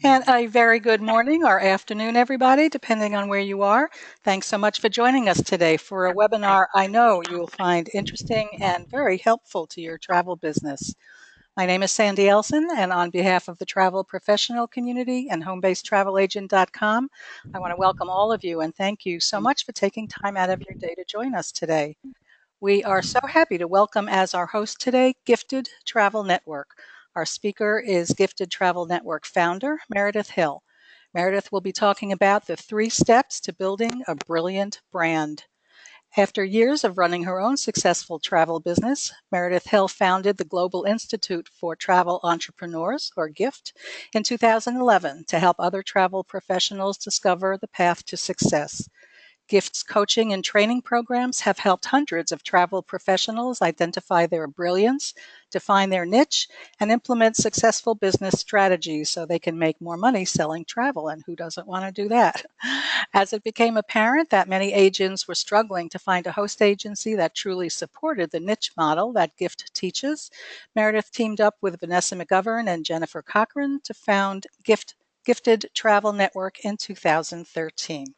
And a very good morning or afternoon, everybody, depending on where you are. Thanks so much for joining us today for a webinar I know you will find interesting and very helpful to your travel business. My name is Sandy Elson, and on behalf of the travel professional community and homebasedtravelagent.com, I want to welcome all of you and thank you so much for taking time out of your day to join us today. We are so happy to welcome as our host today, Gifted Travel Network. Our speaker is Gifted Travel Network founder, Meredith Hill. Meredith will be talking about the 3 steps to building a brilliant brand. After years of running her own successful travel business, Meredith Hill founded the Global Institute for Travel Entrepreneurs, or GIFT, in 2011 to help other travel professionals discover the path to success. GIFT's coaching and training programs have helped hundreds of travel professionals identify their brilliance, define their niche, and implement successful business strategies so they can make more money selling travel. And who doesn't want to do that? As it became apparent that many agents were struggling to find a host agency that truly supported the niche model that GIFT teaches, Meredith teamed up with Vanessa McGovern and Jennifer Cochran to found Gifted Travel Network in 2013.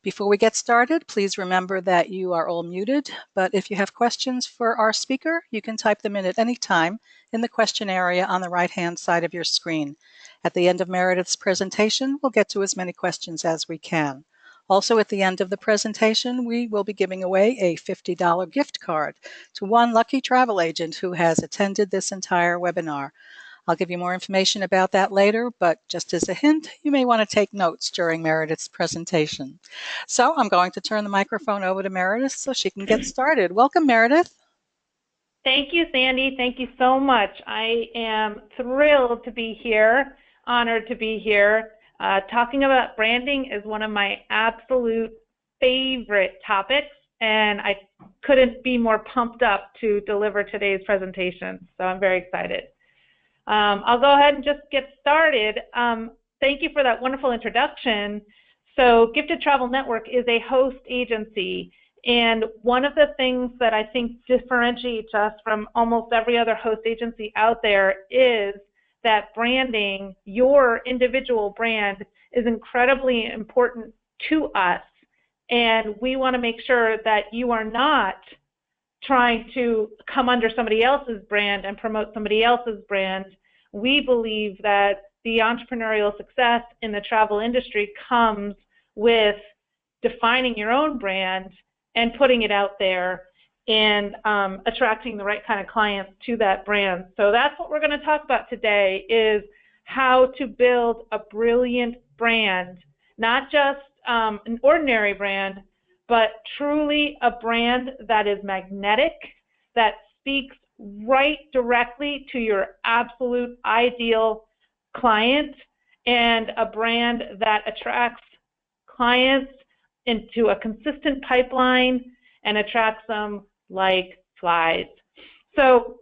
Before we get started, please remember that you are all muted, but if you have questions for our speaker, you can type them in at any time in the question area on the right-hand side of your screen. At the end of Meredith's presentation, we'll get to as many questions as we can. Also, at the end of the presentation, we will be giving away a $50 gift card to one lucky travel agent who has attended this entire webinar. I'll give you more information about that later, but just as a hint, you may want to take notes during Meredith's presentation. So I'm going to turn the microphone over to Meredith so she can get started. Welcome, Meredith. Thank you, Sandy. Thank you so much. I am thrilled to be here, honored to be here. Talking about branding is one of my absolute favorite topics, and I couldn't be more pumped up to deliver today's presentation, so I'm very excited. I'll go ahead and just get started. Thank you for that wonderful introduction. So Gifted Travel Network is a host agency, and one of the things that I think differentiates us from almost every other host agency out there is that branding, your individual brand, is incredibly important to us, and we want to make sure that you are not trying to come under somebody else's brand and promote somebody else's brand. We believe that the entrepreneurial success in the travel industry comes with defining your own brand and putting it out there and attracting the right kind of clients to that brand. So that's what we're going to talk about today, is how to build a brilliant brand, not just an ordinary brand, but truly a brand that is magnetic, that speaks right directly to your absolute ideal client, and a brand that attracts clients into a consistent pipeline and attracts them like flies. So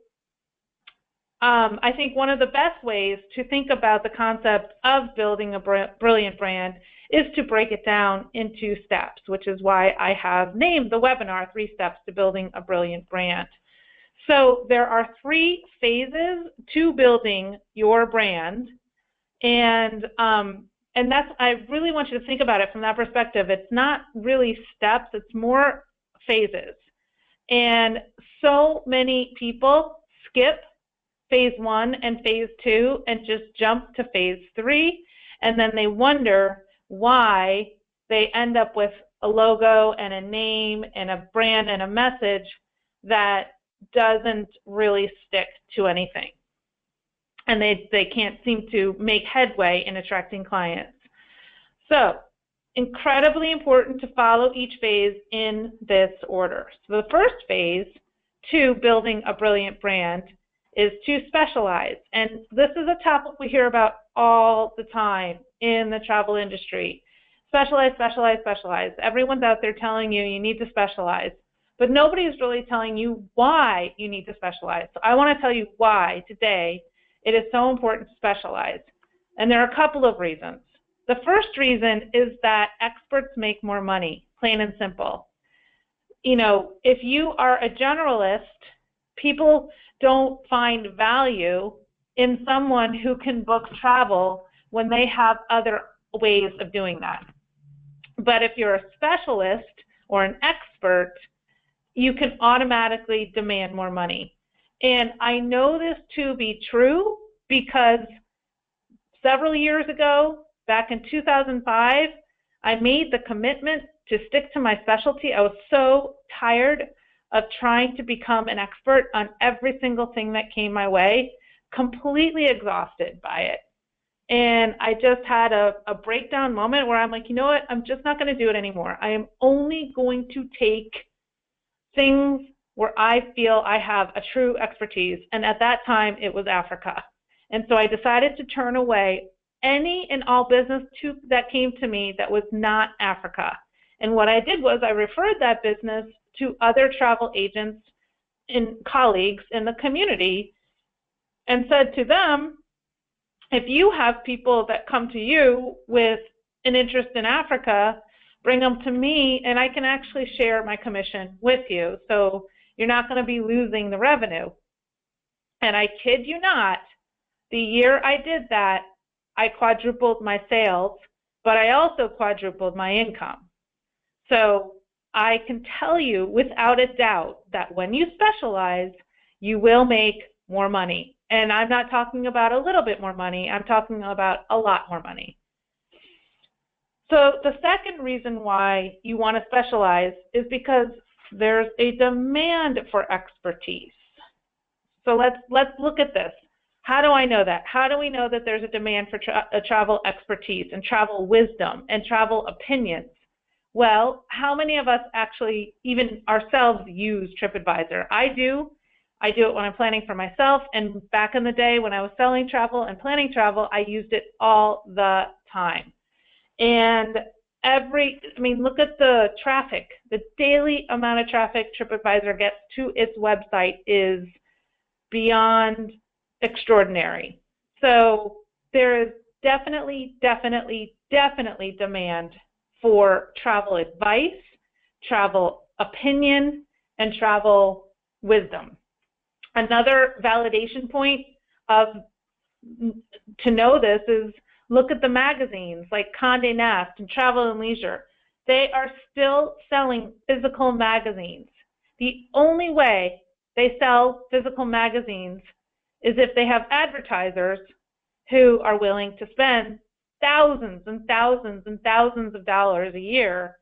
I think one of the best ways to think about the concept of building a brilliant brand is to break it down into steps, which is why I have named the webinar 3 Steps to Building a Brilliant Brand. So there are 3 phases to building your brand, and that's, I really want you to think about it from that perspective. It's not really steps, it's more phases. And so many people skip phase 1 and phase 2 and just jump to phase 3, and then they wonder why they end up with a logo and a name and a brand and a message that doesn't really stick to anything. And they can't seem to make headway in attracting clients. So, incredibly important to follow each phase in this order. So the first phase to building a brilliant brand is to specialize. And this is a topic we hear about all the time in the travel industry. Specialize, specialize, specialize. Everyone's out there telling you need to specialize, but nobody's really telling you why you need to specialize. So I want to tell you why today it is so important to specialize. And there are a couple of reasons. The first reason is that experts make more money, plain and simple. You know, if you are a generalist, people don't find value in someone who can book travel when they have other ways of doing that. But if you're a specialist or an expert, you can automatically demand more money. And I know this to be true because several years ago, back in 2005, I made the commitment to stick to my specialty. I was so tired of trying to become an expert on every single thing that came my way, completely exhausted by it. And I just had a breakdown moment where I'm like, you know what, I'm just not going to do it anymore. I am only going to take things where I feel I have a true expertise. And at that time, it was Africa. And so I decided to turn away any and all business that came to me that was not Africa. And what I did was I referred that business to other travel agents and colleagues in the community and said to them, if you have people that come to you with an interest in Africa, bring them to me and I can actually share my commission with you. So you're not going to be losing the revenue. And I kid you not, the year I did that, I quadrupled my sales, but I also quadrupled my income. So I can tell you without a doubt that when you specialize, you will make more money. And I'm not talking about a little bit more money, I'm talking about a lot more money. So the second reason why you want to specialize is because there's a demand for expertise. So let's look at this. How do I know that? How do we know that there's a demand for travel expertise and travel wisdom and travel opinions? Well, how many of us actually, even ourselves, use TripAdvisor? I do. I do it when I'm planning for myself, and back in the day when I was selling travel and planning travel, I used it all the time. And look at the traffic. The daily amount of traffic TripAdvisor gets to its website is beyond extraordinary. So there is definitely demand for travel advice, travel opinion, and travel wisdom. Another validation point to know this is look at the magazines like Condé Nast and Travel and Leisure. They are still selling physical magazines. The only way they sell physical magazines is if they have advertisers who are willing to spend thousands and thousands and thousands of dollars a year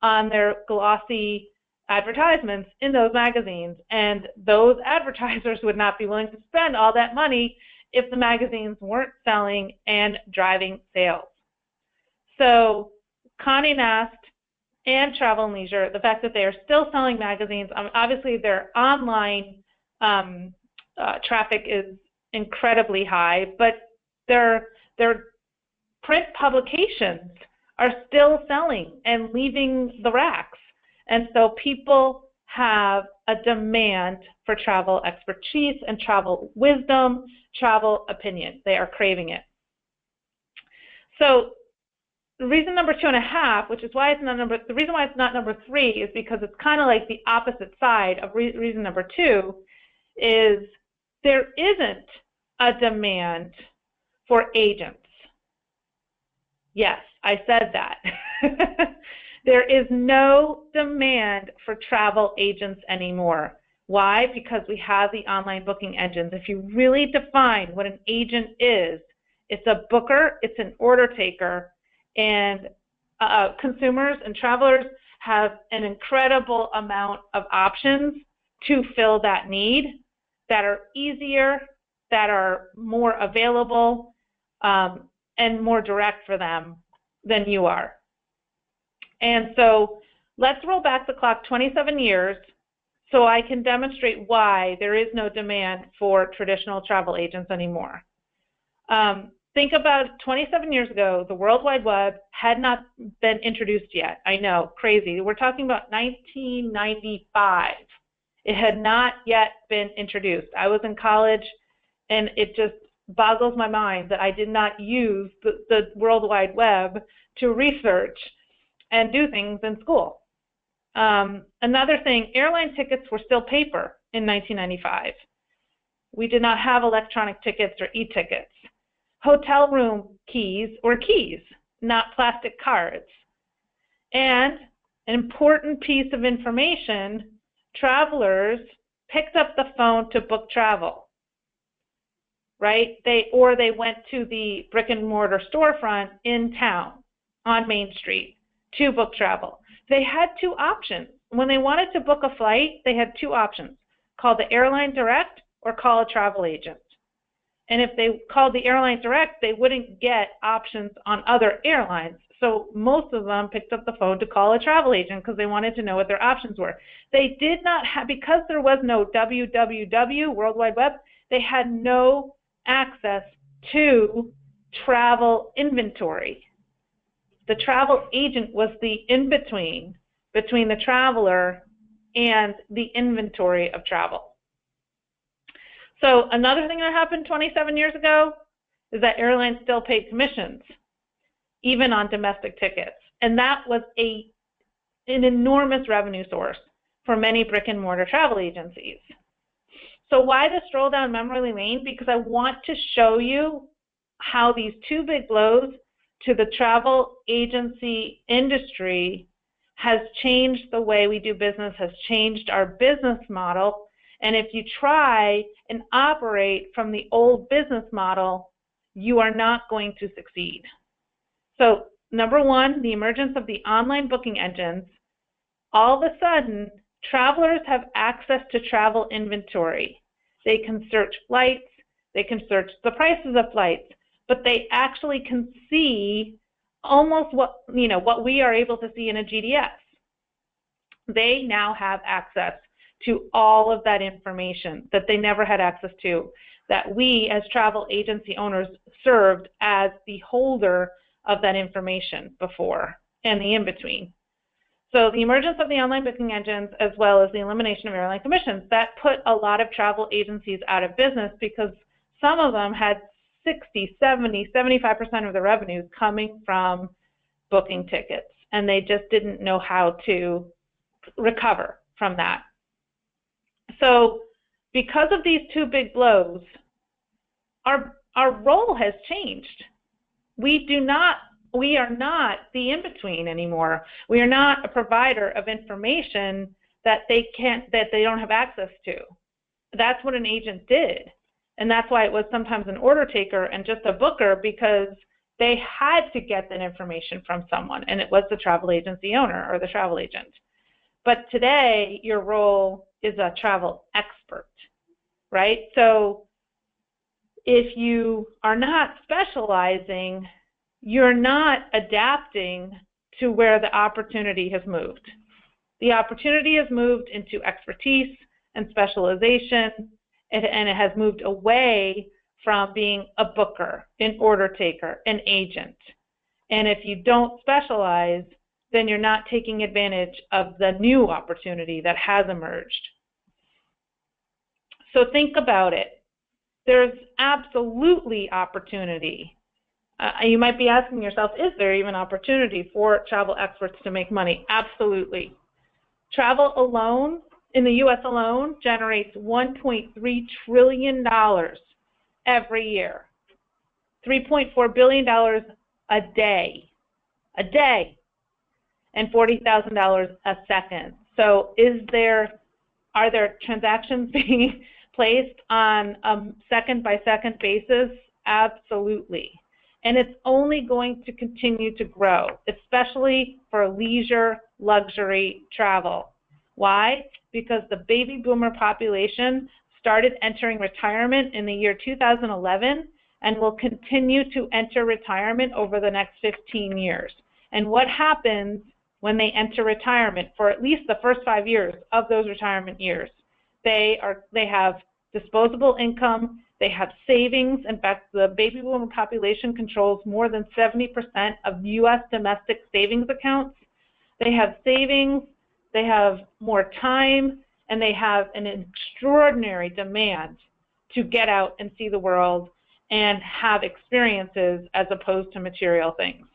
on their glossy advertisements in those magazines. And those advertisers would not be willing to spend all that money if the magazines weren't selling and driving sales. So Condé Nast and Travel and Leisure, the fact that they are still selling magazines, obviously their online traffic is incredibly high, but their print publications are still selling and leaving the racks. And so people have a demand for travel expertise and travel wisdom, travel opinion. They are craving it. So reason number 2.5, which is why it's not the reason why it's not number 3 is because it's kind of like the opposite side of reason number 2 is there isn't a demand for agents. Yes, I said that. There is no demand for travel agents anymore. Why? Because we have the online booking engines. If you really define what an agent is, it's a booker, it's an order taker, and consumers and travelers have an incredible amount of options to fill that need that are easier, that are more available, and more direct for them than you are. And so let's roll back the clock 27 years so I can demonstrate why there is no demand for traditional travel agents anymore. Think about 27 years ago, the World Wide Web had not been introduced yet. I know, crazy. We're talking about 1995. It had not yet been introduced. I was in college, and it just boggles my mind that I did not use the World Wide Web to research and do things in school. Another thing, airline tickets were still paper in 1995. We did not have electronic tickets or e-tickets. hotel room keys or keys, not plastic cards. And an important piece of information, travelers picked up the phone to book travel, right? They went to the brick and mortar storefront in town on Main Street to book travel. They had two options. When they wanted to book a flight, they had two options: call the airline direct or call a travel agent. And if they called the airline direct, they wouldn't get options on other airlines. So most of them picked up the phone to call a travel agent because they wanted to know what their options were. They did not have, because there was no www, World Wide Web, they had no access to travel inventory. The travel agent was the in-between between the traveler and the inventory of travel. So another thing that happened 27 years ago is that airlines still paid commissions, even on domestic tickets. And that was an enormous revenue source for many brick and mortar travel agencies. So why the stroll down memory lane? Because I want to show you how these two big blows to the travel agency industry has changed the way we do business, has changed our business model. And if you try and operate from the old business model, you are not going to succeed. So number one, the emergence of the online booking engines. All of a sudden, travelers have access to travel inventory. They can search flights, they can search the prices of flights, but they actually can see almost what we are able to see in a GDS. They now have access to all of that information that they never had access to, that we as travel agency owners served as the holder of that information before and the in-between. So the emergence of the online booking engines, as well as the elimination of airline commissions, that put a lot of travel agencies out of business because some of them had 60, 70, 75% of the revenues coming from booking tickets, and they just didn't know how to recover from that. So because of these two big blows, our role has changed. We are not the in-between anymore. We are not a provider of information that they don't have access to. That's what an agent did. And that's why it was sometimes an order taker and just a booker, because they had to get that information from someone, and it was the travel agency owner or the travel agent. But today, your role is a travel expert, right? So if you are not specializing, you're not adapting to where the opportunity has moved. The opportunity has moved into expertise and specialization, and it has moved away from being a booker, an order taker, an agent. And if you don't specialize, then you're not taking advantage of the new opportunity that has emerged. So think about it. There's absolutely opportunity. You might be asking yourself, is there even opportunity for travel experts to make money? Absolutely. Travel alone, in the US alone, generates $1.3 trillion every year. $3.4 billion a day, and $40,000 a second. So are there transactions being placed on a second-by-second basis? Absolutely. And it's only going to continue to grow, especially for leisure, luxury travel. Why? Because the baby boomer population started entering retirement in the year 2011 and will continue to enter retirement over the next 15 years. And what happens when they enter retirement for at least the first 5 years of those retirement years? They have disposable income, they have savings. In fact, the baby boomer population controls more than 70% of US domestic savings accounts. They have savings, they have more time, and they have an extraordinary demand to get out and see the world and have experiences as opposed to material things.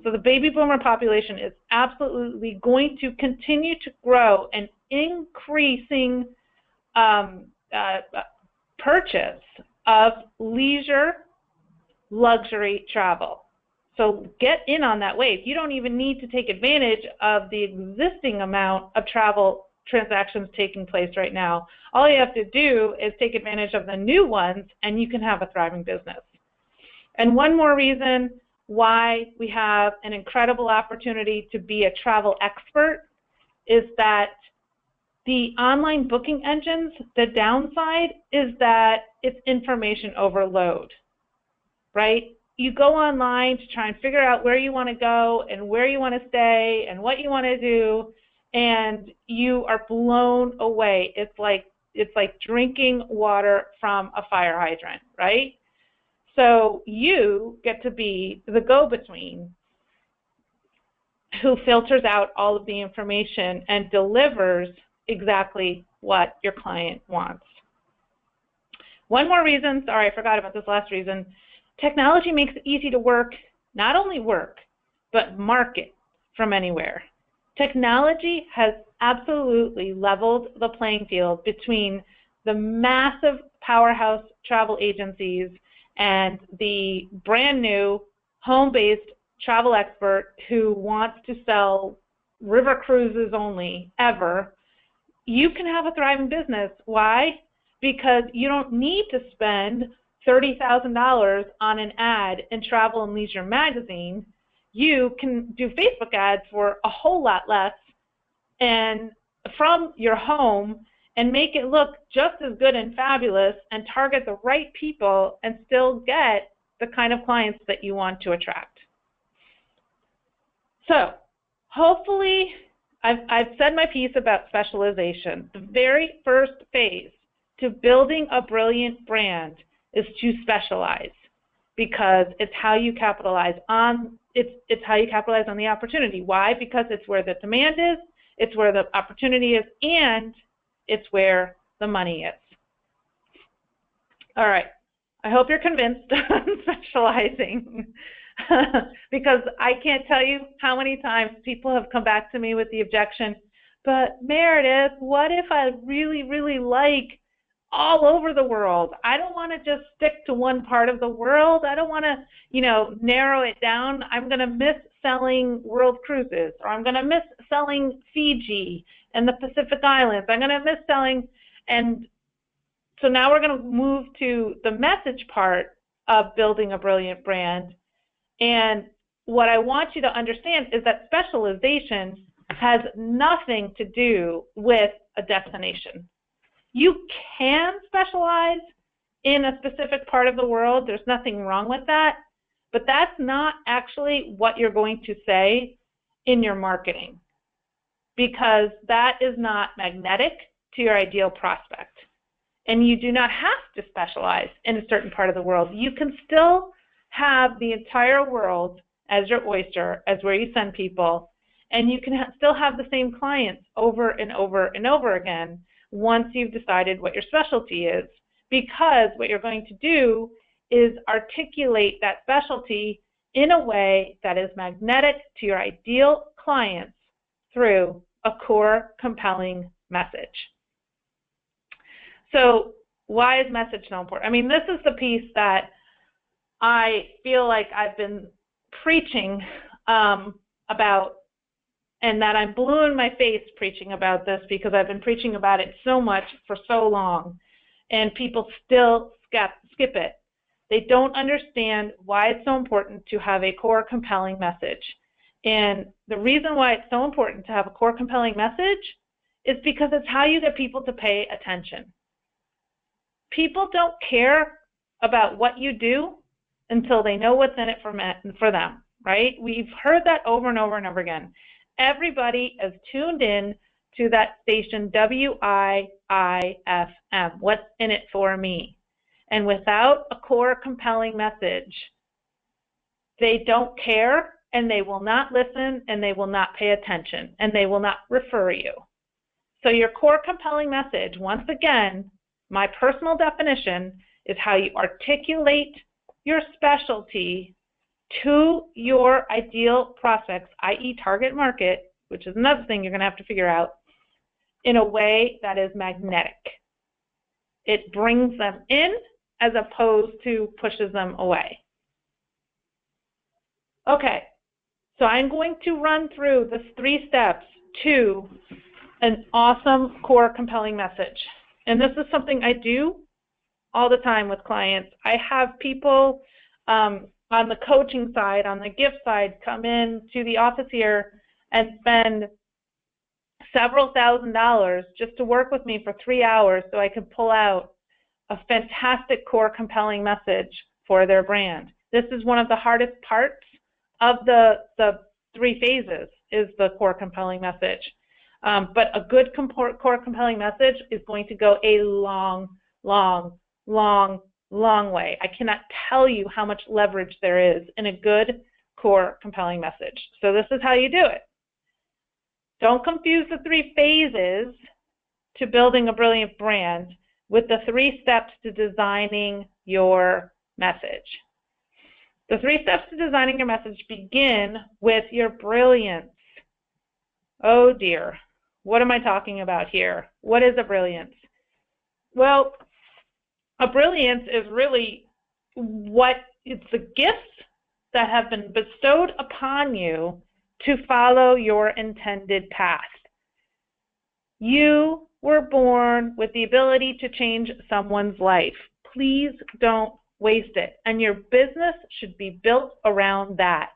So the baby boomer population is absolutely going to continue to grow, and increasing purchase of leisure, luxury travel. So get in on that wave. You don't even need to take advantage of the existing amount of travel transactions taking place right now. All you have to do is take advantage of the new ones, and you can have a thriving business. And one more reason why we have an incredible opportunity to be a travel expert is that the online booking engines, the downside is that it's information overload, right? You go online to try and figure out where you want to go and where you want to stay and what you want to do, and you are blown away. It's like drinking water from a fire hydrant, right? So you get to be the go-between who filters out all of the information and delivers exactly what your client wants. One more reason, sorry, I forgot about this last reason. Technology makes it easy to work, not only work, but market from anywhere. Technology has absolutely leveled the playing field between the massive powerhouse travel agencies and the brand new home-based travel expert who wants to sell river cruises only, ever. You can have a thriving business. Why? Because you don't need to spend $30,000 on an ad in Travel and Leisure magazine. You can do Facebook ads for a whole lot less and from your home and make it look just as good and fabulous and target the right people and still get the kind of clients that you want to attract. So hopefully I've said my piece about specialization. The very first phase to building a brilliant brand is to specialize, because it's how you capitalize on it's how you capitalize on the opportunity. Why? Because it's where the demand is, it's where the opportunity is, and it's where the money is. All right, I hope you're convinced on specializing because I can't tell you how many times people have come back to me with the objection, but Meredith, what if I really, really like all over the world? I don't want to just stick to one part of the world. I don't want to, narrow it down. I'm going to miss selling world cruises, or I'm going to miss selling Fiji and the Pacific Islands. I'm going to miss selling, and so now we're going to move to the message part of building a brilliant brand. And what I want you to understand is that specialization has nothing to do with a destination. You can specialize in a specific part of the world. There's nothing wrong with that. But that's not actually what you're going to say in your marketing, because that is not magnetic to your ideal prospect. And you do not have to specialize in a certain part of the world. You can still have the entire world as your oyster, as where you send people, and you can still have the same clients over and over and over again once you've decided what your specialty is, because what you're going to do is articulate that specialty in a way that is magnetic to your ideal clients through a core, compelling message. So why is message so important? I mean, this is the piece that I feel like I've been preaching about, and that I'm blue in my face preaching about this, because I've been preaching about it so much for so long, and people still skip it. They don't understand why it's so important to have a core, compelling message. And the reason why it's so important to have a core, compelling message is because it's how you get people to pay attention. People don't care about what you do until they know what's in it for them, right? We've heard that over and over and over again. Everybody is tuned in to that station, WIIFM, what's in it for me. And without a core, compelling message, they don't care, and they will not listen, and they will not pay attention, and they will not refer you. So your core, compelling message, once again, my personal definition, is how you articulate your specialty to your ideal prospects, i.e. target market, which is another thing you're going to have to figure out, in a way that is magnetic. It brings them in as opposed to pushes them away. Okay, so I'm going to run through the 3 steps to an awesome core compelling message. And this is something I do all the time with clients. I have people on the coaching side, on the gift side, come in to the office here and spend several $1,000s just to work with me for 3 hours so I can pull out a fantastic core compelling message for their brand. This is one of the hardest parts of the 3 phases, is the core compelling message. But a good core compelling message is going to go a long, long, long, long way. I cannot tell you how much leverage there is in a good core compelling message. So this is how you do it. Don't confuse the 3 phases to building a brilliant brand with the 3 steps to designing your message. The 3 steps to designing your message begin with your brilliance. Oh dear, what am I talking about here? What is a brilliance? Well, a brilliance is really it's the gifts that have been bestowed upon you to follow your intended path. You were born with the ability to change someone's life. Please don't waste it. And your business should be built around that.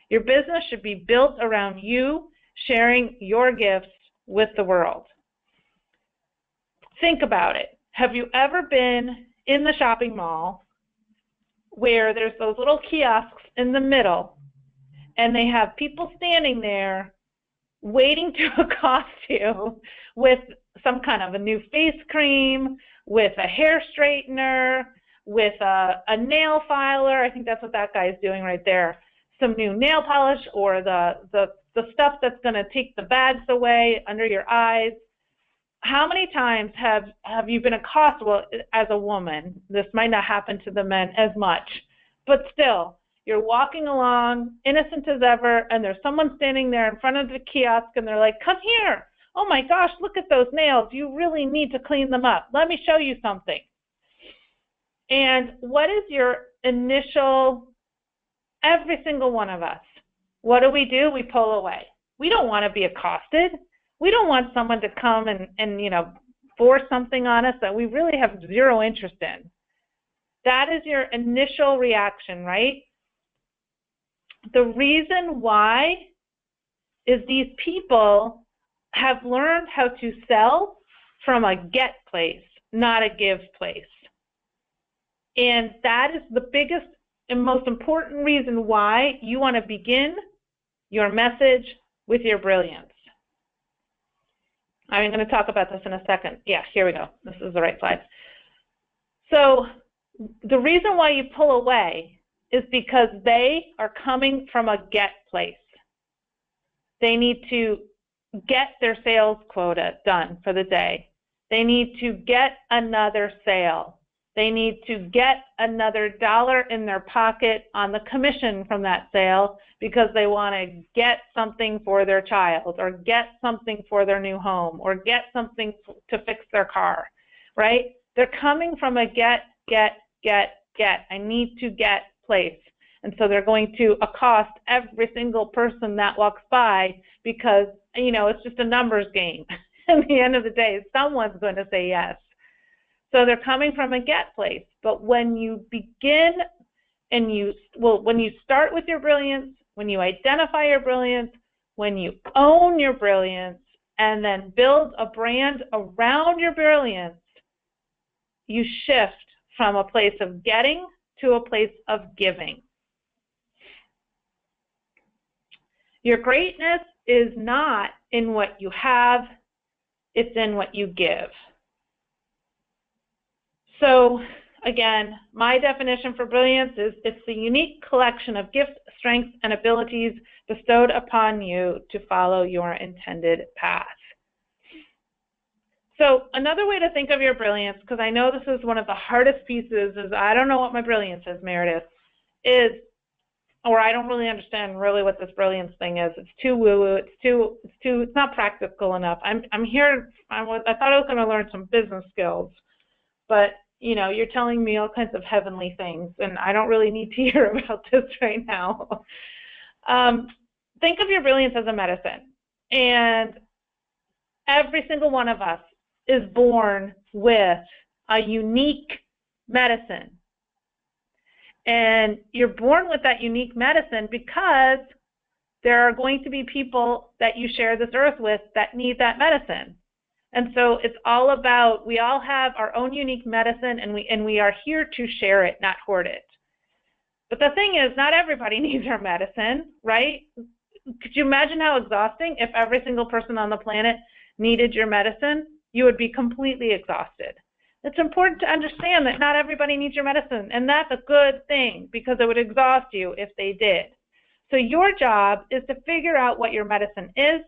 Your business should be built around you sharing your gifts with the world. Think about it. Have you ever been in the shopping mall where there's those little kiosks in the middle and they have people standing there waiting to accost you with some kind of a new face cream, with a hair straightener, with a nail filer? I think that's what that guy is doing right there. Some new nail polish, or the stuff that's going to take the bags away under your eyes. How many times have you been accosted? Well, as a woman, this might not happen to the men as much, but still, you're walking along, innocent as ever, and there's someone standing there in front of the kiosk, and they're like, come here. Oh my gosh, look at those nails. You really need to clean them up. Let me show you something. And what is your initial, every single one of us, what do? We pull away. We don't want to be accosted. We don't want someone to come and force something on us that we really have zero interest in. That is your initial reaction, right? The reason why is these people have learned how to sell from a get place, not a give place. And that is the biggest and most important reason why you want to begin your message with your brilliance. I'm going to talk about this in a second. Yeah, here we go. This is the right slide. So the reason why you pull away is because they are coming from a get place. They need to get their sales quota done for the day. They need to get another sale. They need to get another dollar in their pocket on the commission from that sale because they want to get something for their child, or get something for their new home, or get something to fix their car, right? They're coming from a get. I need to get place. And so they're going to accost every single person that walks by because, it's just a numbers game. At the end of the day, someone's going to say yes. So they're coming from a get place. But when you begin when you start with your brilliance, when you identify your brilliance, when you own your brilliance, and then build a brand around your brilliance, you shift from a place of getting to a place of giving. Your greatness is not in what you have, it's in what you give. So again, my definition for brilliance is it's the unique collection of gifts, strengths, and abilities bestowed upon you to follow your intended path. So another way to think of your brilliance, because I know this is one of the hardest pieces, is I don't know what my brilliance is, Meredith, or I don't really understand really what this brilliance thing is. It's too woo-woo. It's not practical enough. I thought I was going to learn some business skills, but you're telling me all kinds of heavenly things, and I don't really need to hear about this right now. Think of your brilliance as a medicine. And every single one of us is born with a unique medicine. And you're born with that unique medicine because there are going to be people that you share this earth with that need that medicine. And so it's all about, we all have our own unique medicine, and we are here to share it, not hoard it. But the thing is, not everybody needs our medicine, right? Could you imagine how exhausting if every single person on the planet needed your medicine? You would be completely exhausted. It's important to understand that not everybody needs your medicine, and that's a good thing because it would exhaust you if they did. So your job is to figure out what your medicine is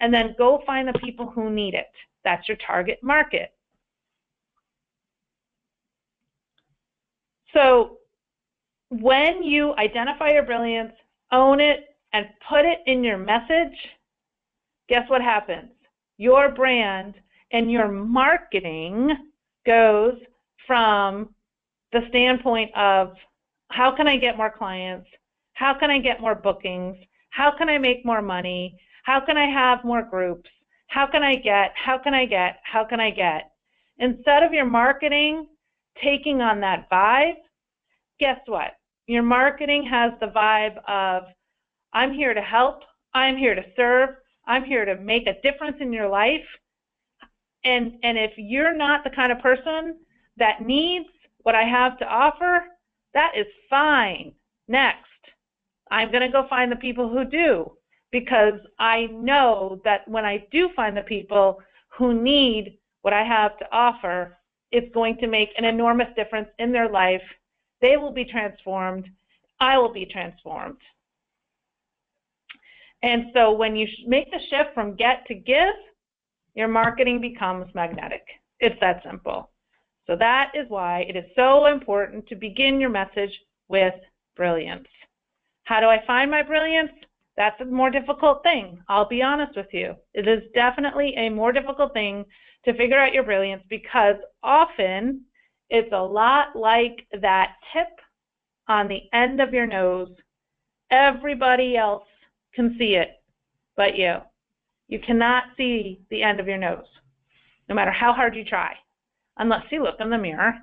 and then go find the people who need it. That's your target market. So when you identify your brilliance, own it, and put it in your message, guess what happens? Your brand and your marketing goes from the standpoint of how can I get more clients? How can I get more bookings? How can I make more money? How can I have more groups? How can I get? Instead of your marketing taking on that vibe, guess what? Your marketing has the vibe of, I'm here to help, I'm here to serve, I'm here to make a difference in your life. And if you're not the kind of person that needs what I have to offer, that is fine. Next, I'm going to go find the people who do, because I know that when I do find the people who need what I have to offer, it's going to make an enormous difference in their life. They will be transformed. I will be transformed. And so when you make the shift from get to give, your marketing becomes magnetic. It's that simple. So that is why it is so important to begin your message with brilliance. How do I find my brilliance? That's a more difficult thing. I'll be honest with you. It is definitely a more difficult thing to figure out your brilliance because often it's a lot like that tip on the end of your nose. Everybody else can see it but you. You cannot see the end of your nose, no matter how hard you try, unless you look in the mirror.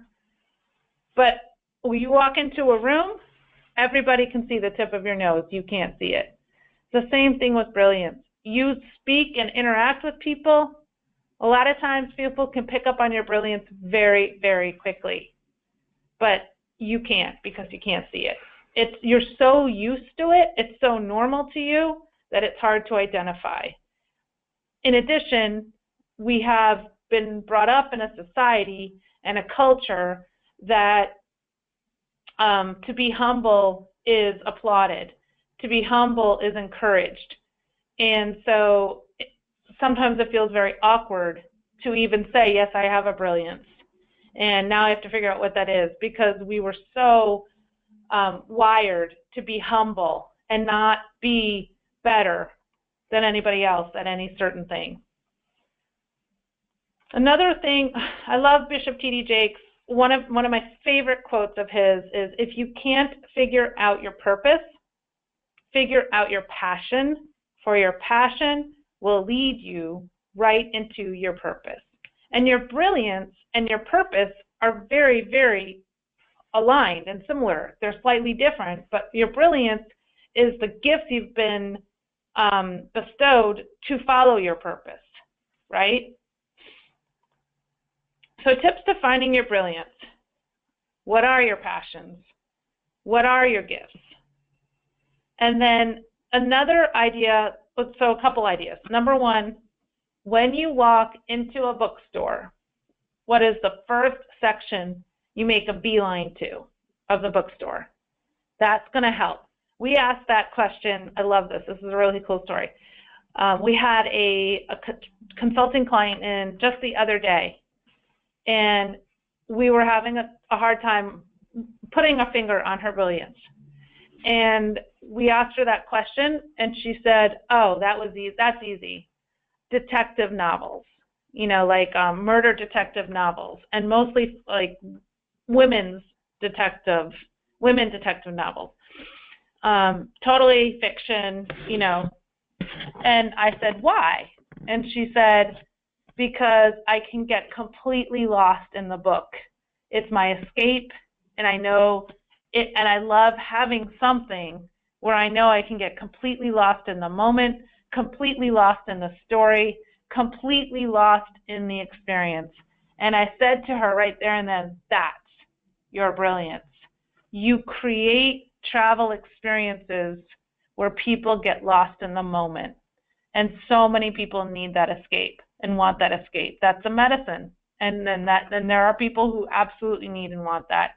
But when you walk into a room, everybody can see the tip of your nose. You can't see it. The same thing with brilliance. You speak and interact with people. A lot of times people can pick up on your brilliance very, very quickly, but you can't because you can't see it. You're so used to it, it's so normal to you that it's hard to identify. In addition, we have been brought up in a society and a culture that to be humble is applauded. To be humble is encouraged. And so sometimes it feels very awkward to even say, yes, I have a brilliance. And now I have to figure out what that is because we were so wired to be humble and not be better than anybody else at any certain thing. Another thing, I love Bishop T.D. Jakes. One of my favorite quotes of his is, if you can't figure out your purpose, figure out your passion, for your passion will lead you right into your purpose. And your brilliance and your purpose are very, very aligned and similar. They're slightly different, but your brilliance is the gifts you've been bestowed to follow your purpose, right? So tips to finding your brilliance. What are your passions? What are your gifts? And then another idea, so a couple ideas. Number one, when you walk into a bookstore, what is the first section you make a beeline to of the bookstore? That's going to help. We asked that question. I love this. This is a really cool story. We had a consulting client in just the other day, and we were having a hard time putting a finger on her brilliance. And we asked her that question, and she said, oh, that's easy. Detective novels, like murder detective novels, and mostly like women detective novels. totally fiction, you know. And I said, why? And she said, because I can get completely lost in the book. It's my escape, and I know it, and I love having something where I know I can get completely lost in the moment, completely lost in the story, completely lost in the experience. And I said to her right there and then, that's your brilliance. You create travel experiences where people get lost in the moment. And so many people need that escape and want that escape. That's a medicine. And then there are people who absolutely need and want that.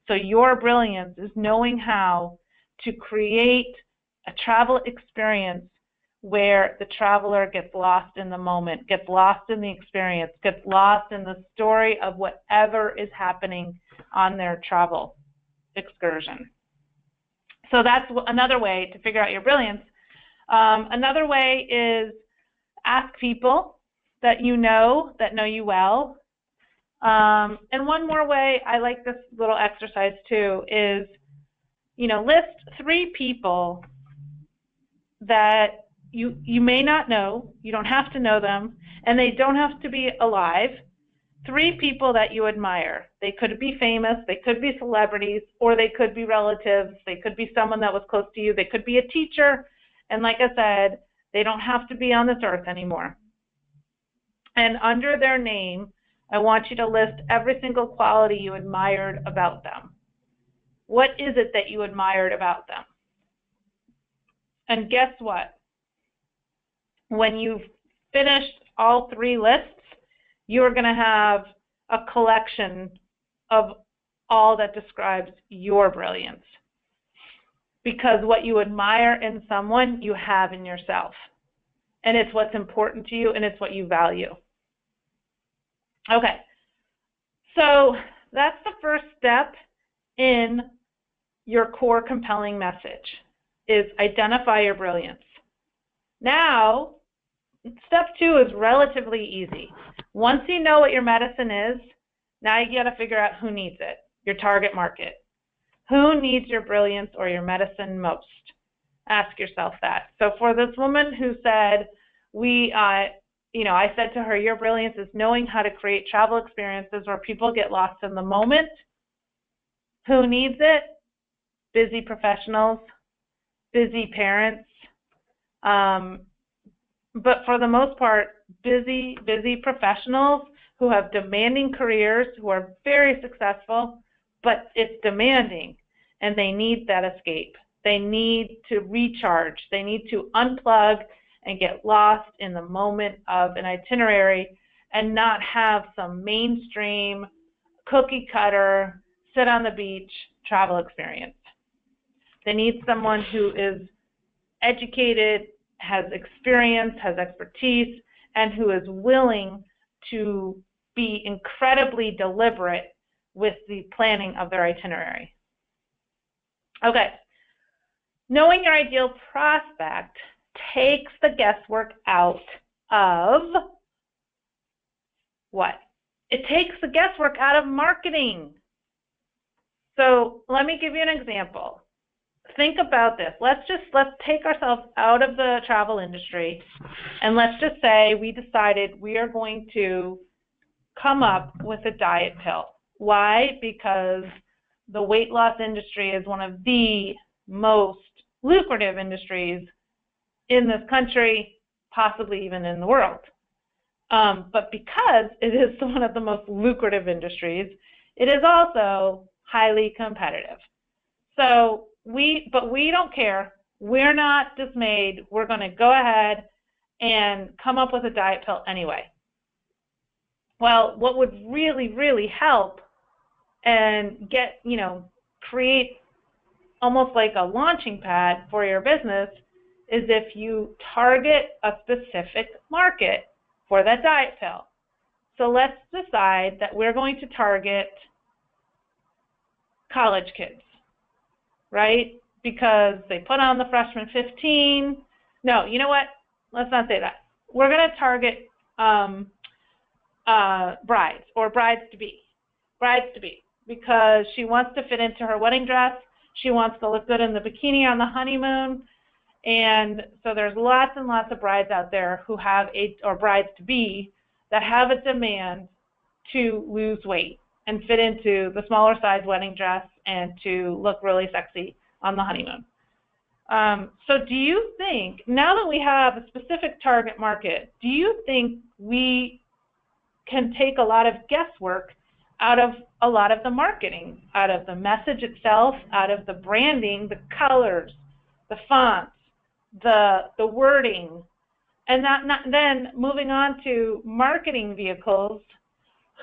So your brilliance is knowing how to create a travel experience where the traveler gets lost in the moment, gets lost in the experience, gets lost in the story of whatever is happening on their travel excursion. So that's another way to figure out your brilliance. Another way is ask people that you know, that know you well. And one more way, I like this little exercise too, is, you know, list 3 people that you may not know, you don't have to know them, and they don't have to be alive. 3 people that you admire. They could be famous, they could be celebrities, or they could be relatives, they could be someone that was close to you, they could be a teacher, and like I said, they don't have to be on this earth anymore. And under their name, I want you to list every single quality you admired about them. What is it that you admired about them? And guess what? When you've finished all 3 lists, you are going to have a collection of all that describes your brilliance. Because what you admire in someone, you have in yourself. And it's what's important to you, and it's what you value. Okay, so that's the first step in your core compelling message, is identify your brilliance. Now, step 2 is relatively easy. Once you know what your medicine is, now you got to figure out who needs it, your target market. Who needs your brilliance or your medicine most? Ask yourself that. So for this woman who said, I said to her, your brilliance is knowing how to create travel experiences where people get lost in the moment. Who needs it? Busy professionals, busy parents, but for the most part, busy professionals who have demanding careers, who are very successful, but it's demanding, and they need that escape. They need to recharge. They need to unplug and get lost in the moment of an itinerary and not have some mainstream, cookie cutter, sit on the beach travel experience. They need someone who is educated, has experience, has expertise, and who is willing to be incredibly deliberate with the planning of their itinerary. Okay, knowing your ideal prospect takes the guesswork out of what? It takes the guesswork out of marketing. So let me give you an example. Think about this. Let's take ourselves out of the travel industry, and let's just say we decided we are going to come up with a diet pill. Why? Because the weight loss industry is one of the most lucrative industries in this country, possibly even in the world. But because it is one of the most lucrative industries, it is also highly competitive. So we don't care. We're not dismayed. We're going to go ahead and come up with a diet pill anyway. Well, what would really, really help and create almost like a launching pad for your business is if you target a specific market for that diet pill. So let's decide that we're going to target college kids, right? Because they put on the freshman 15. No, you know what? Let's not say that. We're going to target brides or brides to be, because she wants to fit into her wedding dress. She wants to look good in the bikini on the honeymoon. And so there's lots and lots of brides out there who have or brides-to-be that have a demand to lose weight and fit into the smaller size wedding dress and to look really sexy on the honeymoon. So do you think, now that we have a specific target market, do you think we can take a lot of guesswork out of a lot of the marketing, out of the message itself, out of the branding, the colors, the fonts, the wording, and then moving on to marketing vehicles,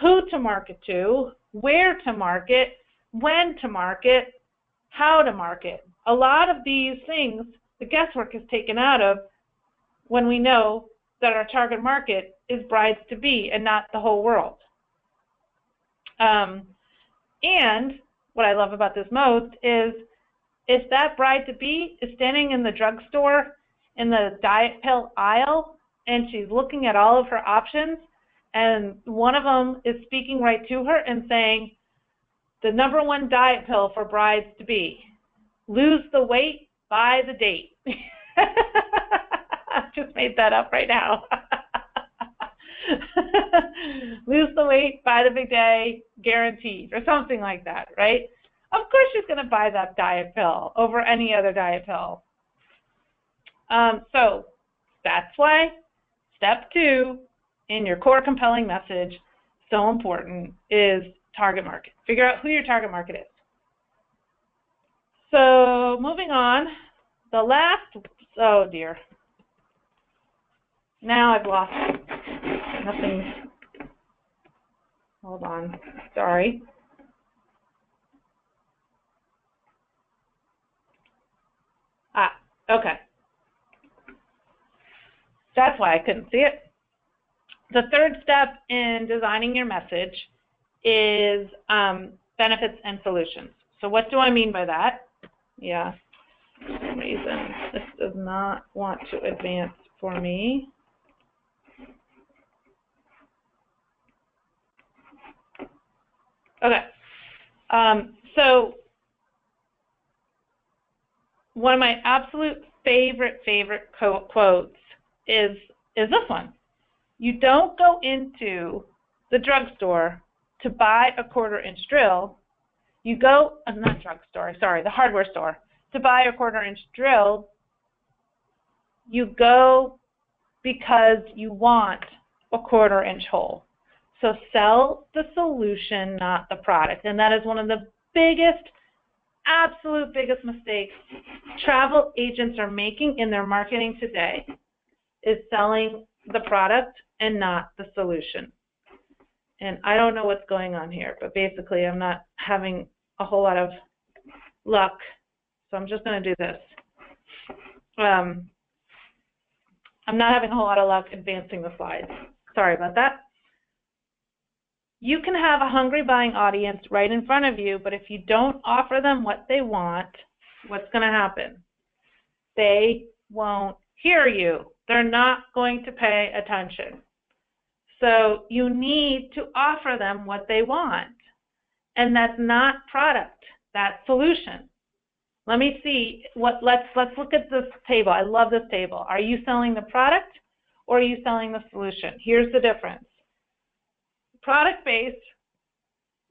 who to market to, where to market, when to market, how to market. A lot of these things, the guesswork is taken out of when we know that our target market is brides-to-be and not the whole world. And what I love about this most is if that bride-to-be is standing in the drugstore in the diet pill aisle and she's looking at all of her options and one of them is speaking right to her and saying, the #1 diet pill for brides-to-be, lose the weight by the date. I just made that up right now. Lose the weight by the big day, guaranteed, or something like that, right? Of course she's going to buy that diet pill over any other diet pill. So that's why step 2 in your core compelling message, so important, is target market. Figure out who your target market is. So moving on, the last, oh dear. Now I've lost nothing. Hold on, sorry. Okay. That's why I couldn't see it. The third step in designing your message is benefits and solutions. So what do I mean by that? Yeah, for some reason this does not want to advance for me. Okay, so one of my absolute favorite quotes is this one. You don't go into the drugstore to buy a 1/4-inch drill. You go, not drugstore, sorry, the hardware store, to buy a 1/4-inch drill. You go because you want a 1/4-inch hole. So sell the solution, not the product. And that is one of the biggest, absolute biggest mistakes travel agents are making in their marketing today, is selling the product and not the solution. And I don't know what's going on here, but basically I'm not having a whole lot of luck, so I'm just going to do this. I'm not having a whole lot of luck advancing the slides. Sorry about that. You can have a hungry buying audience right in front of you, but if you don't offer them what they want, what's going to happen? They won't hear you. They're not going to pay attention. So you need to offer them what they want. And that's not product, that's solution. Let me see, let's look at this table. I love this table. Are you selling the product or are you selling the solution? Here's the difference. Product-based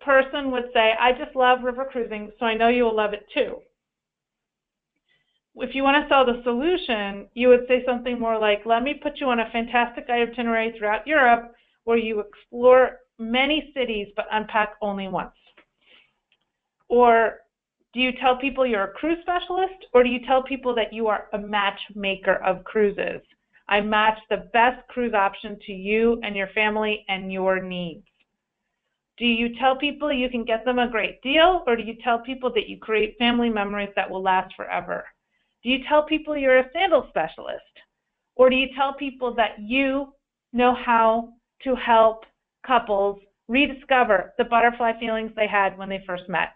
person would say, I just love river cruising, so I know you will love it too. If you want to sell the solution, you would say something more like, let me put you on a fantastic itinerary throughout Europe where you explore many cities but unpack only once. Or do you tell people you're a cruise specialist, or do you tell people that you are a matchmaker of cruises? I match the best cruise option to you and your family and your needs. Do you tell people you can get them a great deal, or do you tell people that you create family memories that will last forever? Do you tell people you're a sandal specialist, or do you tell people that you know how to help couples rediscover the butterfly feelings they had when they first met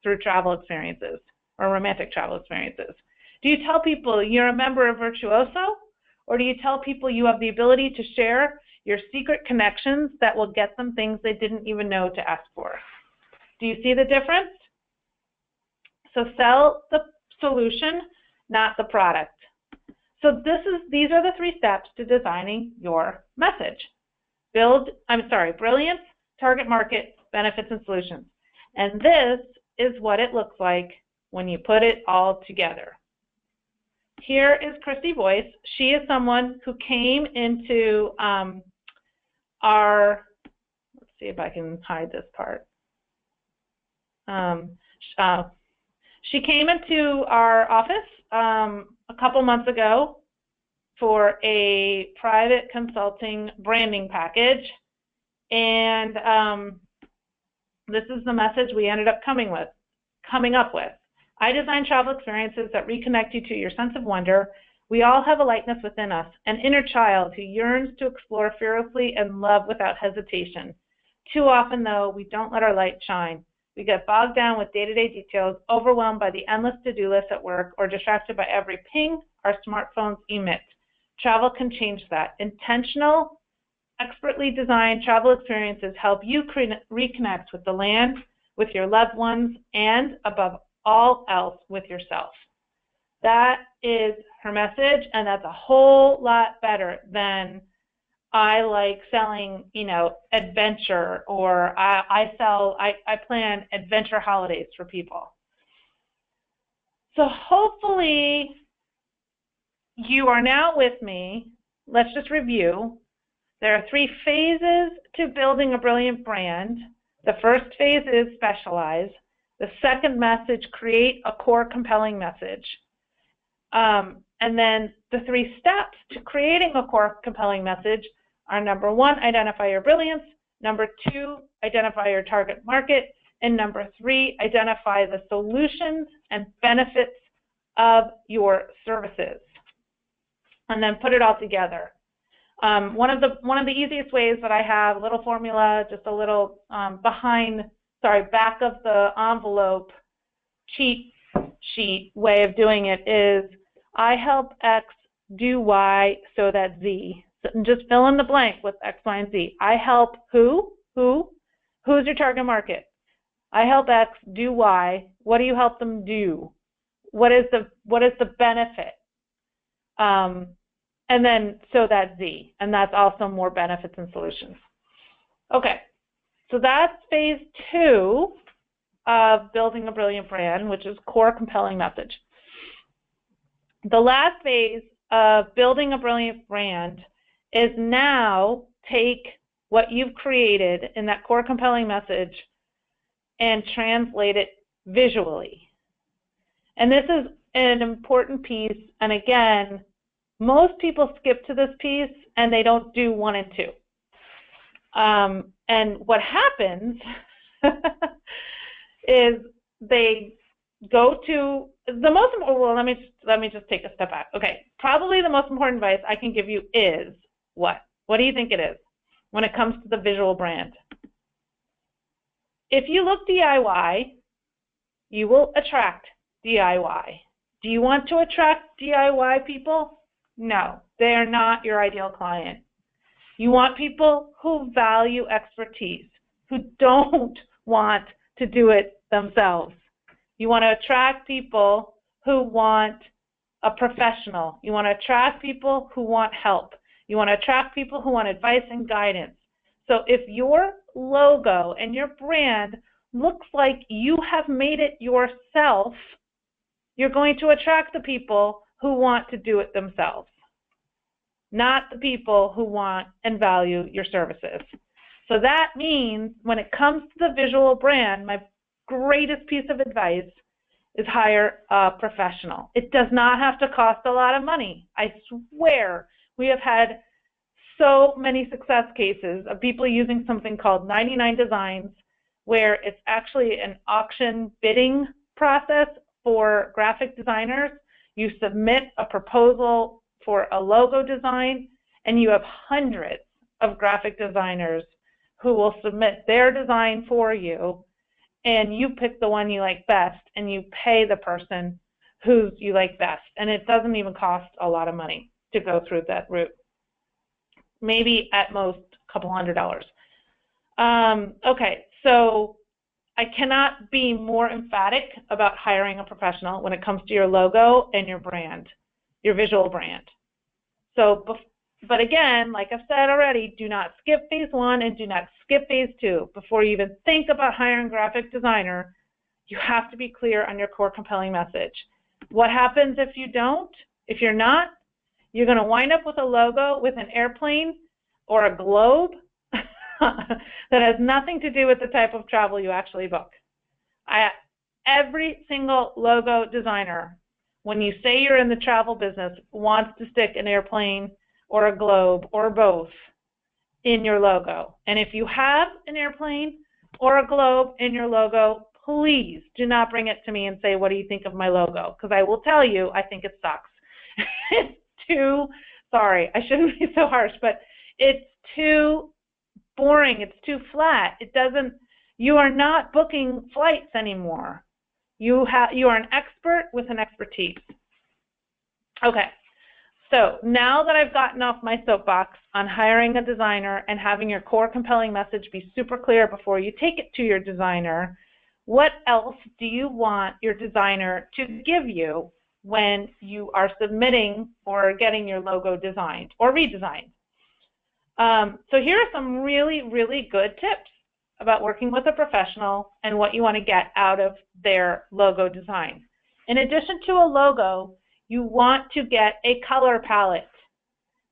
through travel experiences or romantic travel experiences? Do you tell people you're a member of Virtuoso, or do you tell people you have the ability to share your secret connections that will get them things they didn't even know to ask for? Do you see the difference? So sell the solution, not the product. So these are the 3 steps to designing your message. Brilliance, target market, benefits, and solutions. And this is what it looks like when you put it all together. Here is Christy Boyce. She is someone who came into let's see if I can hide this part. She came into our office a couple months ago for a private consulting branding package, and this is the message we ended up coming up with. I design travel experiences that reconnect you to your sense of wonder. We all have a lightness within us, an inner child who yearns to explore fearlessly and love without hesitation. Too often, though, we don't let our light shine. We get bogged down with day-to-day details, overwhelmed by the endless to-do list at work, or distracted by every ping our smartphones emit. Travel can change that. Intentional, expertly designed travel experiences help you reconnect with the land, with your loved ones, and above all else, with yourself. That is her message, and that's a whole lot better than I like selling, adventure, or I plan adventure holidays for people. So hopefully you are now with me. Let's just review. There are 3 phases to building a brilliant brand. The first phase is specialize. The second message, create a core compelling message. And then the 3 steps to creating a core compelling message are: number 1, identify your brilliance; number 2, identify your target market; and number 3, identify the solutions and benefits of your services. And then put it all together. One of the easiest ways that I have, a little formula, just a little back of the envelope cheat sheet way of doing it is: I help X do Y so that Z. So just fill in the blank with X, Y, and Z. I help who? Who's your target market? I help X do Y. What do you help them do? What is the benefit? And then so that Z, and that's also more benefits and solutions. Okay, so that's phase 2 of building a brilliant brand, which is core compelling message. The last phase of building a brilliant brand is now take what you've created in that core compelling message and translate it visually. And this is an important piece, and again, most people skip to this piece and they don't do 1 and 2. And what happens is they go to the most important. Well, let me just take a step back. Okay, probably the most important advice I can give you is what? What do you think it is when it comes to the visual brand? If you look DIY, you will attract DIY. Do you want to attract DIY people? No, they are not your ideal client. You want people who value expertise, who don't want to do it themselves. You want to attract people who want a professional. You want to attract people who want help. You want to attract people who want advice and guidance. So if your logo and your brand looks like you have made it yourself, you're going to attract the people who want to do it themselves, not the people who want and value your services. So that means when it comes to the visual brand, my greatest piece of advice is hire a professional. It does not have to cost a lot of money. I swear we have had so many success cases of people using something called 99 Designs, where it's actually an auction bidding process for graphic designers. You submit a proposal for a logo design, and you have hundreds of graphic designers who will submit their design for you, and you pick the one you like best, and you pay the person who you like best. And it doesn't even cost a lot of money to go through that route. Maybe at most a couple $100. Okay, so I cannot be more emphatic about hiring a professional when it comes to your logo and your brand, your visual brand. So, but again, like I've said already, do not skip phase 1 and do not skip phase 2. Before you even think about hiring a graphic designer, you have to be clear on your core compelling message. What happens if you don't? If you're not, you're going to wind up with a logo with an airplane or a globe that has nothing to do with the type of travel you actually book. Every single logo designer, when you say you're in the travel business, wants to stick an airplane or a globe or both in your logo. And if you have an airplane or a globe in your logo, please do not bring it to me and say, what do you think of my logo? Because I will tell you, I think it sucks. It's too, sorry, I shouldn't be so harsh, but it's too boring. It's too flat. It doesn't, you are not booking flights anymore. You are an expert with an expertise. Okay, so now that I've gotten off my soapbox on hiring a designer and having your core compelling message be super clear before you take it to your designer, what else do you want your designer to give you when you are submitting or getting your logo designed or redesigned? So here are some really, really good tips about working with a professional and what you want to get out of their logo design. In addition to a logo, you want to get a color palette.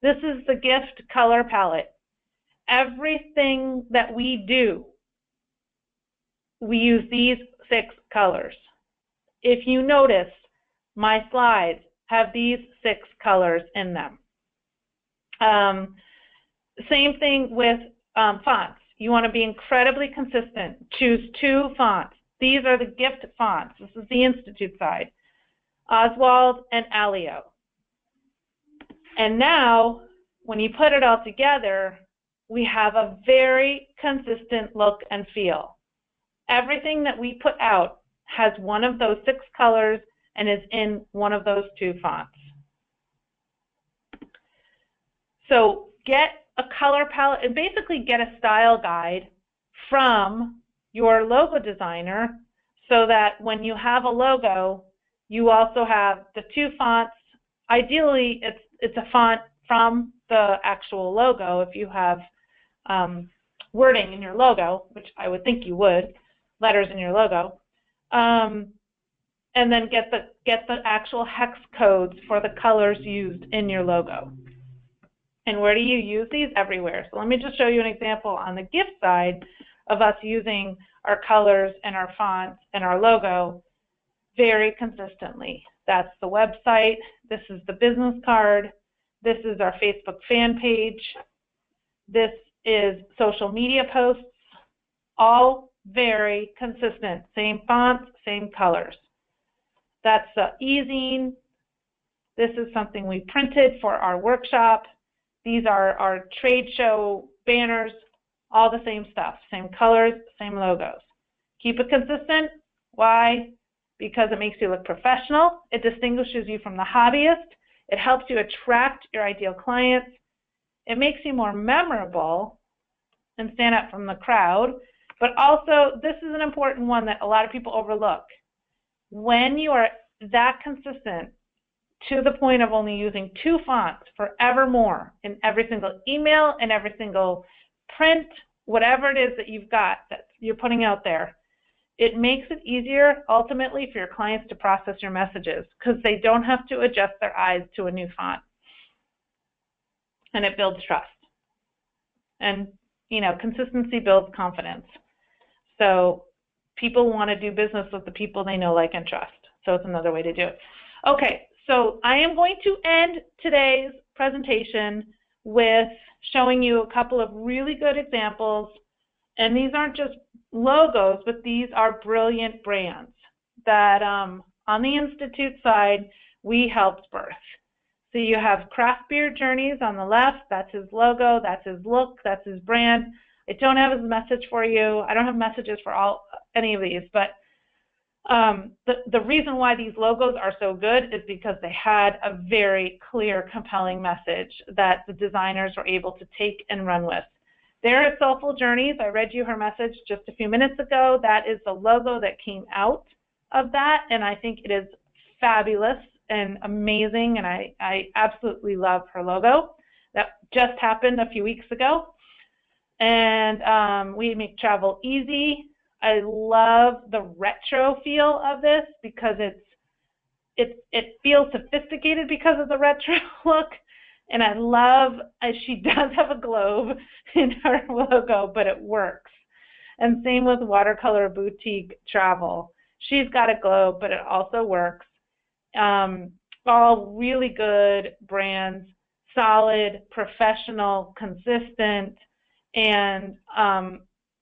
This is the gift color palette. Everything that we do, we use these 6 colors. If you notice, my slides have these 6 colors in them. Same thing with fonts. You want to be incredibly consistent. Choose 2 fonts. These are the gift fonts. This is the Institute side. Oswald and Alio. And now, when you put it all together, we have a very consistent look and feel. Everything that we put out has one of those 6 colors and is in one of those 2 fonts. So get a color palette and basically get a style guide from your logo designer so that when you have a logo, you also have the 2 fonts. Ideally, it's a font from the actual logo if you have wording in your logo, which I would think you would, letters in your logo, and then get the actual hex codes for the colors used in your logo. And where do you use these? Everywhere. So let me just show you an example on the gift side of us using our colors and our fonts and our logo very consistently. That's the website. This is the business card. This is our Facebook fan page. This is social media posts, all very consistent. Same fonts, same colors. That's the e-zine. This is something we printed for our workshop. These are our trade show banners, all the same stuff, same colors, same logos. Keep it consistent. Why? Because it makes you look professional. It distinguishes you from the hobbyist. It helps you attract your ideal clients. It makes you more memorable and stand out from the crowd. But also, this is an important one that a lot of people overlook. When you are that consistent, to the point of only using 2 fonts forevermore in every single email and every single print, whatever it is that you've got that you're putting out there, it makes it easier ultimately for your clients to process your messages because they don't have to adjust their eyes to a new font. And it builds trust. And, you know, consistency builds confidence. So people want to do business with the people they know, like, and trust. So it's another way to do it. Okay. So I am going to end today's presentation with showing you a couple of really good examples. And these aren't just logos, but these are brilliant brands that on the Institute side, we helped birth. So you have Craft Beer Journeys on the left. That's his logo. That's his look. That's his brand. I don't have his message for you. I don't have messages for any of these, but the reason why these logos are so good is because they had a very clear, compelling message that the designers were able to take and run with. There is Soulful Journeys. I read you her message just a few minutes ago. That is the logo that came out of that, and I think it is fabulous and amazing, and I absolutely love her logo. That just happened a few weeks ago. And we make travel easy. I love the retro feel of this because it feels sophisticated because of the retro look. And I love, she does have a globe in her logo, but it works. And same with Watercolor Boutique Travel. She's got a globe, but it also works. All really good brands, solid, professional, consistent, and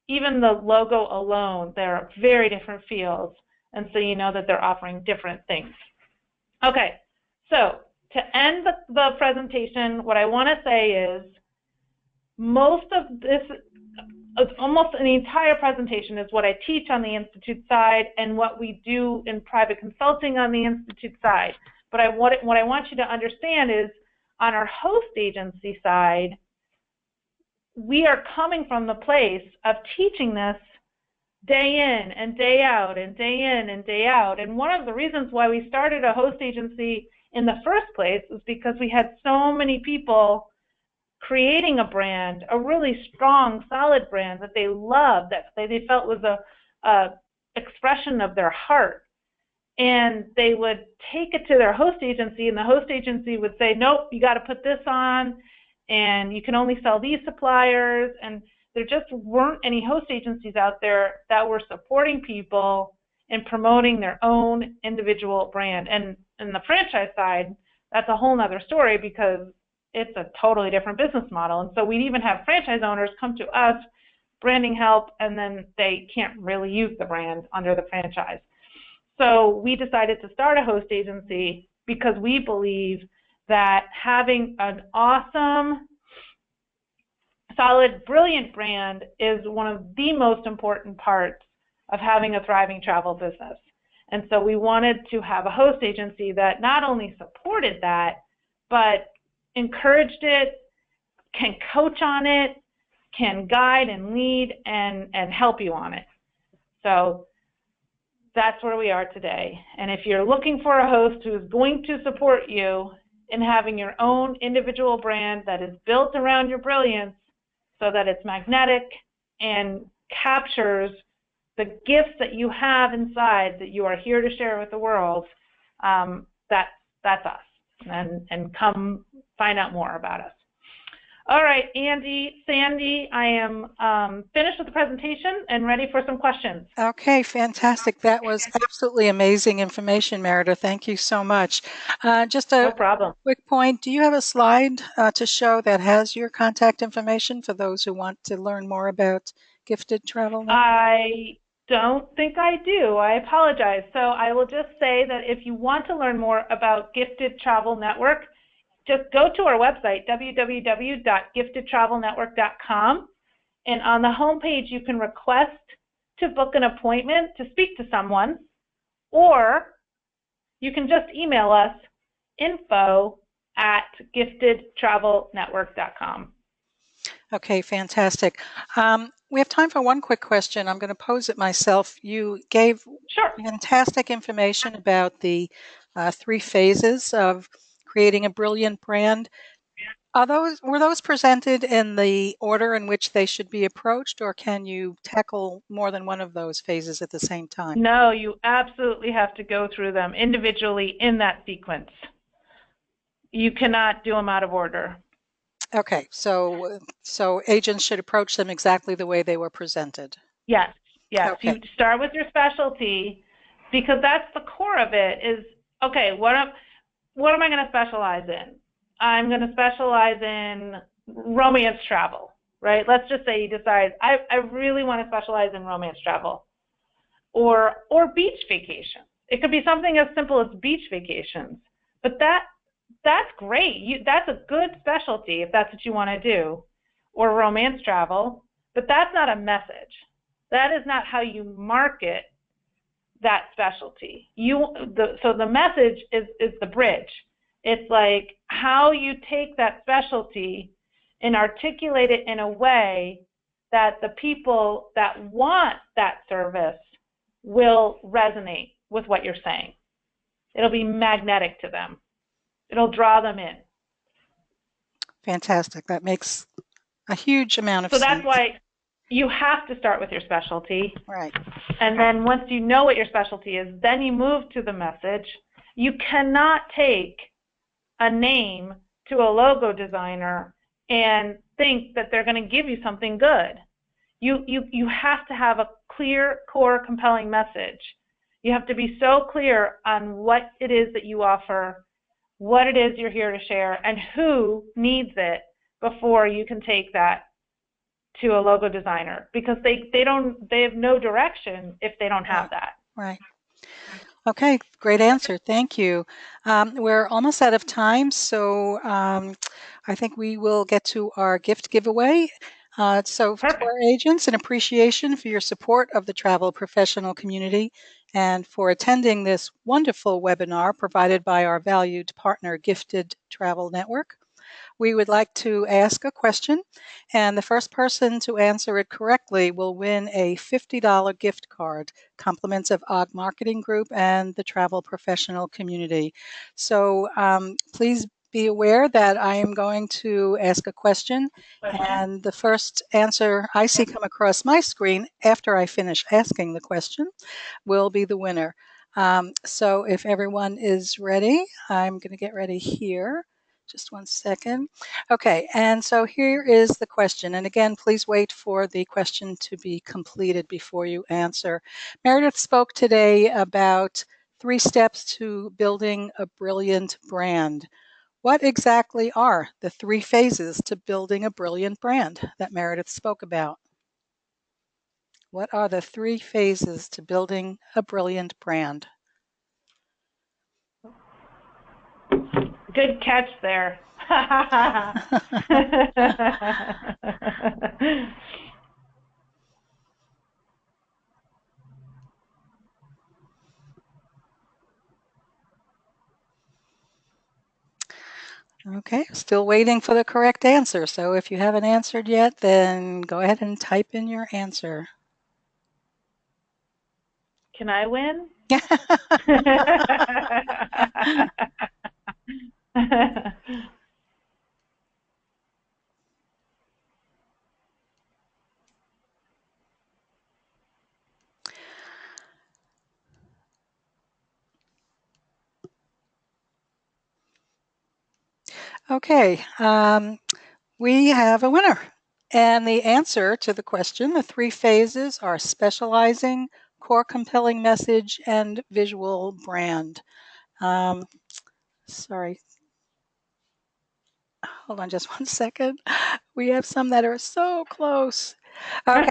even the logo alone, there are very different feels, and so you know that they're offering different things. Okay, so to end the presentation, what I want to say is most of this, almost the entire presentation is what I teach on the Institute side and what we do in private consulting on the Institute side. But what I want you to understand is on our host agency side, we are coming from the place of teaching this day in and day out and day in and day out. And one of the reasons why we started a host agency in the first place is because we had so many people creating a brand, a really strong, solid brand that they loved, that they felt was a expression of their heart. And they would take it to their host agency, and the host agency would say, nope, you got to put this on, and you can only sell these suppliers. And there just weren't any host agencies out there that were supporting people and promoting their own individual brand. And in the franchise side, that's a whole nother story because it's a totally different business model. And so we'd even have franchise owners come to us, branding help, and then they can't really use the brand under the franchise. So we decided to start a host agency because we believe that having an awesome, solid, brilliant brand is one of the most important parts of having a thriving travel business. And so we wanted to have a host agency that not only supported that, but encouraged it, can coach on it, can guide and lead and help you on it. So that's where we are today. And if you're looking for a host who is going to support you in having your own individual brand that is built around your brilliance so that it's magnetic and captures the gifts that you have inside that you are here to share with the world, that's us. And come find out more about us. All right, Andy, Sandy, I am finished with the presentation and ready for some questions. Okay, fantastic. That was absolutely amazing information, Merida. Thank you so much. Just No a problem. quick point. Do you have a slide to show that has your contact information for those who want to learn more about Gifted Travel Network? I don't think I do. I apologize. So I will just say that if you want to learn more about Gifted Travel Network, just go to our website, www.giftedtravelnetwork.com, and on the homepage you can request to book an appointment to speak to someone, or you can just email us info@giftedtravelnetwork.com. Okay, fantastic. We have time for one quick question. I'm going to pose it myself. You gave fantastic information about the 3 phases of creating a brilliant brand. Were those presented in the order in which they should be approached, or can you tackle more than one of those phases at the same time? No, you absolutely have to go through them individually in that sequence. You cannot do them out of order. Okay, so agents should approach them exactly the way they were presented. Yes, yes. Okay. You start with your specialty because that's the core of it is, okay, what am I going to specialize in? I'm going to specialize in romance travel, right? Let's just say you decide, I really want to specialize in romance travel or beach vacation. It could be something as simple as beach vacations, but that's great. That's a good specialty if that's what you want to do, or romance travel, but that's not a message. That is not how you market that specialty. So the message is the bridge. It's like how you take that specialty and articulate it in a way that the people that want that service will resonate with what you're saying. It'll be magnetic to them. It'll draw them in. Fantastic. That makes a huge amount of So that's sense. why you have to start with your specialty. Right. And then once you know what your specialty is, then you move to the message. You cannot take a name to a logo designer and think that they're going to give you something good. You have to have a clear, core, compelling message. You have to be so clear on what it is that you offer, what it is you're here to share, and who needs it before you can take that to a logo designer, because they have no direction if they don't have Right. that. Right. Okay, great answer. Thank you. We're almost out of time, so I think we will get to our gift giveaway. So to Perfect. our agents, an appreciation for your support of the travel professional community and for attending this wonderful webinar provided by our valued partner, Gifted Travel Network. We would like to ask a question, and the first person to answer it correctly will win a $50 gift card, compliments of OG Marketing Group and the travel professional community. So please be aware that I am going to ask a question, and the first answer I see come across my screen after I finish asking the question will be the winner. So if everyone is ready, I'm going to get ready here. Just one second. Okay, and so here is the question. And again, please wait for the question to be completed before you answer. Meredith spoke today about 3 steps to building a brilliant brand. What exactly are the 3 phases to building a brilliant brand that Meredith spoke about? What are the 3 phases to building a brilliant brand? Good catch there. Okay, still waiting for the correct answer. So if you haven't answered yet, then go ahead and type in your answer. Can I win? Okay, we have a winner. And the answer to the question, the 3 phases are specializing, core compelling message, and visual brand. Sorry, hold on just one second. We have some that are so close. Okay.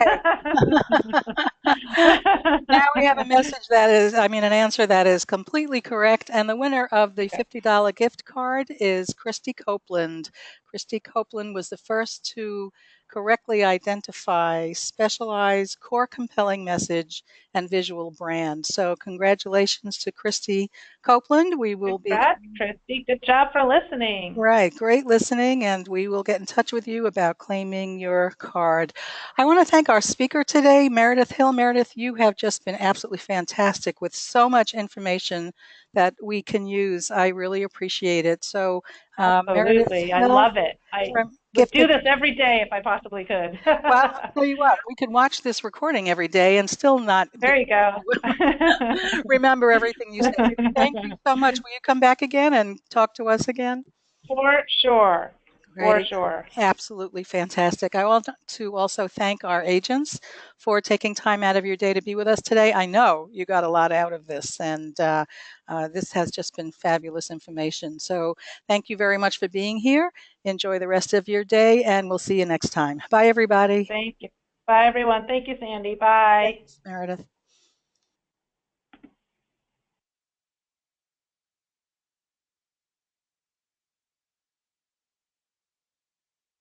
Now we have a message that is, an answer that is completely correct. And the winner of the $50 gift card is Christy Copeland. Christy Copeland was the first to correctly identify specialized, core compelling message and visual brand. So congratulations to Christy Copeland. We will be Congrats, Christy. Good job for listening. Right, great listening, and we will get in touch with you about claiming your card. I want to thank our speaker today, Meredith Hill. Meredith, you have just been absolutely fantastic with so much information that we can use. I really appreciate it. So, Meredith Absolutely. I Hill love it. I from would do Gifted. this every day if I possibly could. Well, I'll tell you what, we could watch this recording every day and still not be There you go. remember everything you said. Thank you so much. Will you come back again and talk to us again? For sure. For Great. sure. Absolutely fantastic. I want to also thank our agents for taking time out of your day to be with us today. I know you got a lot out of this, and this has just been fabulous information. So thank you very much for being here. Enjoy the rest of your day, and we'll see you next time. Bye, everybody. Thank you. Bye, everyone. Thank you, Sandy. Bye. Thanks, Meredith.